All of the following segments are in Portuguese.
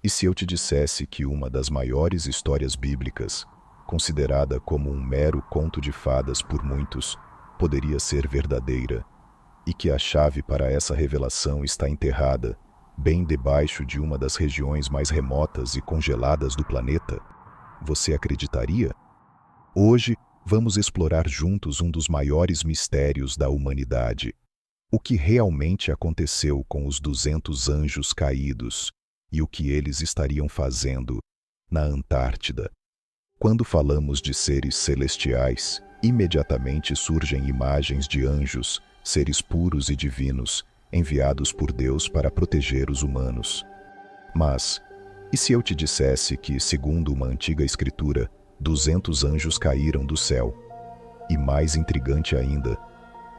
E se eu te dissesse que uma das maiores histórias bíblicas, considerada como um mero conto de fadas por muitos, poderia ser verdadeira, e que a chave para essa revelação está enterrada, bem debaixo de uma das regiões mais remotas e congeladas do planeta? Você acreditaria? Hoje, vamos explorar juntos um dos maiores mistérios da humanidade. O que realmente aconteceu com os 200 anjos caídos e o que eles estariam fazendo na Antártida. Quando falamos de seres celestiais, imediatamente surgem imagens de anjos, seres puros e divinos, enviados por Deus para proteger os humanos. Mas, e se eu te dissesse que, segundo uma antiga escritura, 200 anjos caíram do céu? E mais intrigante ainda,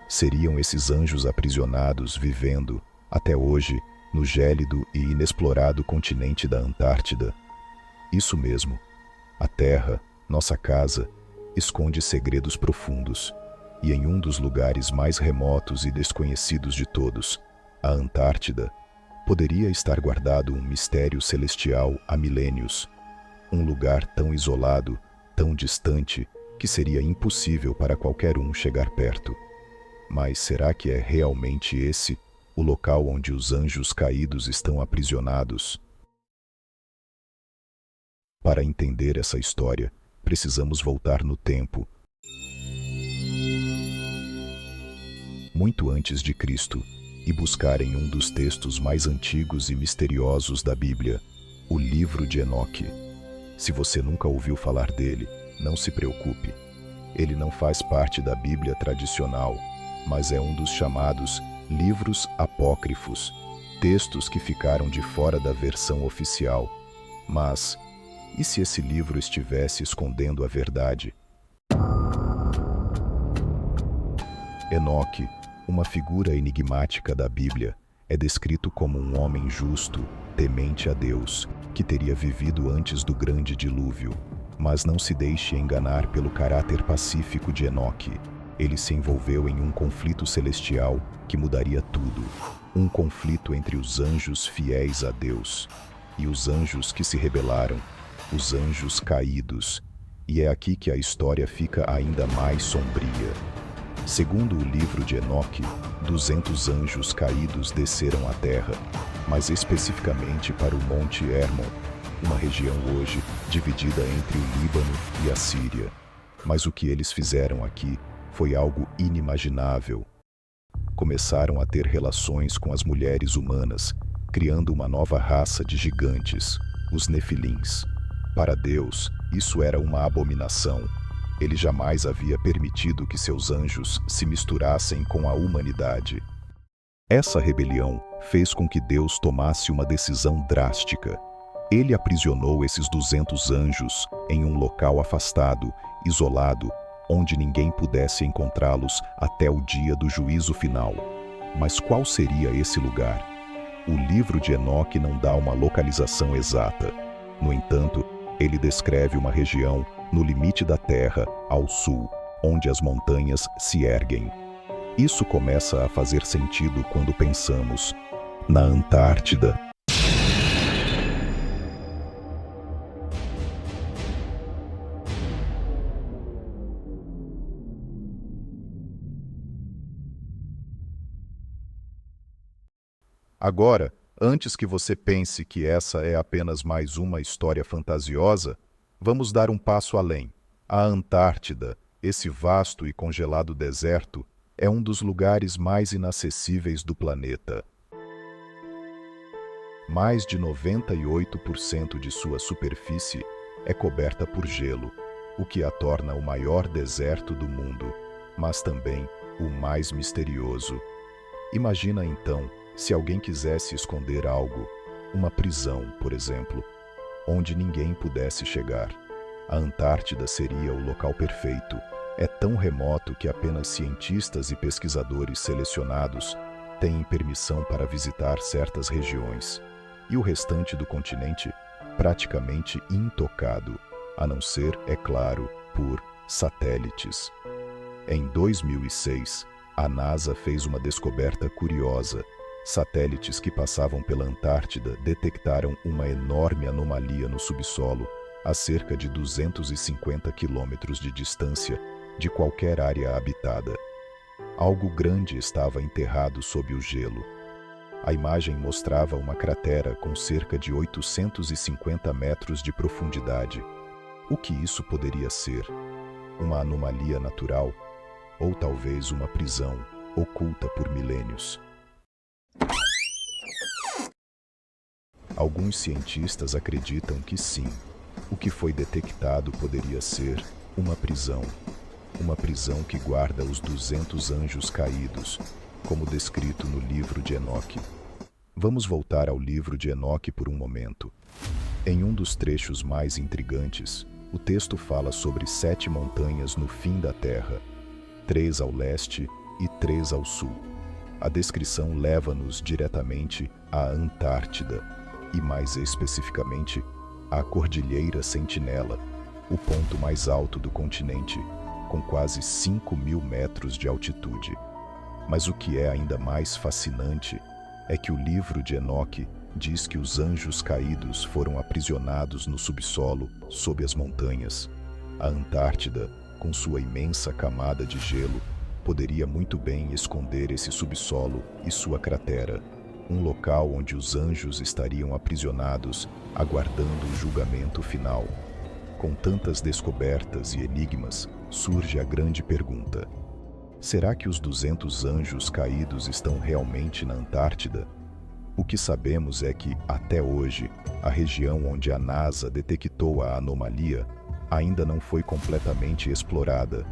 seriam esses anjos aprisionados vivendo, até hoje, no gélido e inexplorado continente da Antártida? Isso mesmo. A Terra, nossa casa, esconde segredos profundos, e em um dos lugares mais remotos e desconhecidos de todos, a Antártida, poderia estar guardado um mistério celestial há milênios, um lugar tão isolado, tão distante, que seria impossível para qualquer um chegar perto. Mas será que é realmente esse o local onde os anjos caídos estão aprisionados? Para entender essa história, precisamos voltar no tempo. Muito antes de Cristo, e buscar em um dos textos mais antigos e misteriosos da Bíblia, o livro de Enoque. Se você nunca ouviu falar dele, não se preocupe. Ele não faz parte da Bíblia tradicional, mas é um dos chamados livros apócrifos, textos que ficaram de fora da versão oficial. Mas, e se esse livro estivesse escondendo a verdade? Enoque, uma figura enigmática da Bíblia, é descrito como um homem justo, temente a Deus, que teria vivido antes do grande dilúvio. Mas não se deixe enganar pelo caráter pacífico de Enoque. Ele se envolveu em um conflito celestial que mudaria tudo. Um conflito entre os anjos fiéis a Deus e os anjos que se rebelaram, os anjos caídos. E é aqui que a história fica ainda mais sombria. Segundo o livro de Enoque, 200 anjos caídos desceram à terra, mas especificamente para o Monte Hermon, uma região hoje dividida entre o Líbano e a Síria. Mas o que eles fizeram aqui foi algo inimaginável. Começaram a ter relações com as mulheres humanas, criando uma nova raça de gigantes, os Nefilins. Para Deus, isso era uma abominação. Ele jamais havia permitido que seus anjos se misturassem com a humanidade. Essa rebelião fez com que Deus tomasse uma decisão drástica. Ele aprisionou esses 200 anjos em um local afastado, isolado, onde ninguém pudesse encontrá-los até o dia do juízo final. Mas qual seria esse lugar? O livro de Enoque não dá uma localização exata. No entanto, ele descreve uma região no limite da Terra, ao sul, onde as montanhas se erguem. Isso começa a fazer sentido quando pensamos na Antártida. Agora, antes que você pense que essa é apenas mais uma história fantasiosa, vamos dar um passo além. A Antártida, esse vasto e congelado deserto, é um dos lugares mais inacessíveis do planeta. Mais de 98% de sua superfície é coberta por gelo, o que a torna o maior deserto do mundo, mas também o mais misterioso. Imagina então, se alguém quisesse esconder algo, uma prisão, por exemplo, onde ninguém pudesse chegar. A Antártida seria o local perfeito. É tão remoto que apenas cientistas e pesquisadores selecionados têm permissão para visitar certas regiões, e o restante do continente praticamente intocado, a não ser, é claro, por satélites. Em 2006, a NASA fez uma descoberta curiosa. Satélites que passavam pela Antártida detectaram uma enorme anomalia no subsolo, a cerca de 250 quilômetros de distância de qualquer área habitada. Algo grande estava enterrado sob o gelo. A imagem mostrava uma cratera com cerca de 850 metros de profundidade. O que isso poderia ser? Uma anomalia natural? Ou talvez uma prisão oculta por milênios? Alguns cientistas acreditam que sim, o que foi detectado poderia ser uma prisão que guarda os 200 anjos caídos, como descrito no livro de Enoque. Vamos voltar ao livro de Enoque por um momento. Em um dos trechos mais intrigantes, o texto fala sobre 7 montanhas no fim da Terra, 3 ao leste e 3 ao sul. A descrição leva-nos diretamente à Antártida, e mais especificamente, à Cordilheira Sentinela, o ponto mais alto do continente, com quase 5.000 metros de altitude. Mas o que é ainda mais fascinante é que o livro de Enoque diz que os anjos caídos foram aprisionados no subsolo, sob as montanhas. A Antártida, com sua imensa camada de gelo, poderia muito bem esconder esse subsolo e sua cratera, um local onde os anjos estariam aprisionados, aguardando o julgamento final. Com tantas descobertas e enigmas, surge a grande pergunta: será que os 200 anjos caídos estão realmente na Antártida? O que sabemos é que, até hoje, a região onde a NASA detectou a anomalia ainda não foi completamente explorada.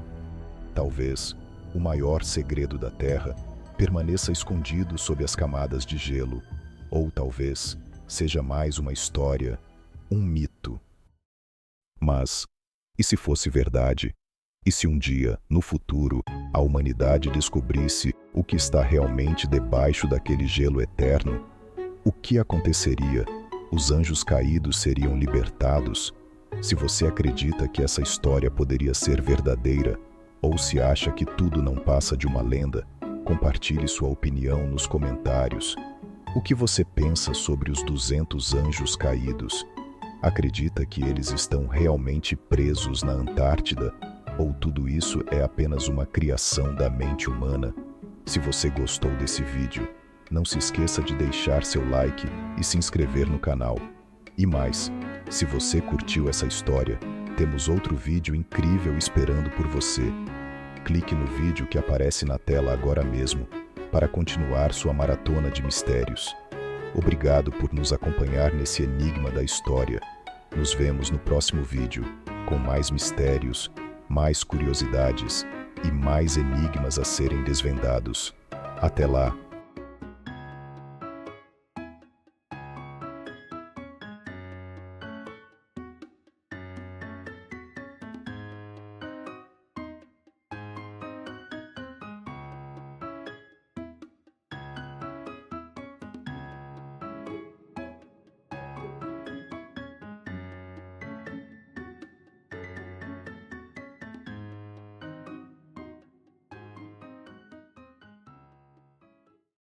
Talvez o maior segredo da Terra permaneça escondido sob as camadas de gelo, ou talvez seja mais uma história, um mito. Mas, e se fosse verdade? E se um dia, no futuro, a humanidade descobrisse o que está realmente debaixo daquele gelo eterno? O que aconteceria? Os anjos caídos seriam libertados? Se você acredita que essa história poderia ser verdadeira, ou se acha que tudo não passa de uma lenda, compartilhe sua opinião nos comentários. O que você pensa sobre os 200 anjos caídos? Acredita que eles estão realmente presos na Antártida? Ou tudo isso é apenas uma criação da mente humana? Se você gostou desse vídeo, não se esqueça de deixar seu like e se inscrever no canal. E mais, se você curtiu essa história, temos outro vídeo incrível esperando por você. Clique no vídeo que aparece na tela agora mesmo para continuar sua maratona de mistérios. Obrigado por nos acompanhar nesse enigma da história. Nos vemos no próximo vídeo, com mais mistérios, mais curiosidades e mais enigmas a serem desvendados. Até lá!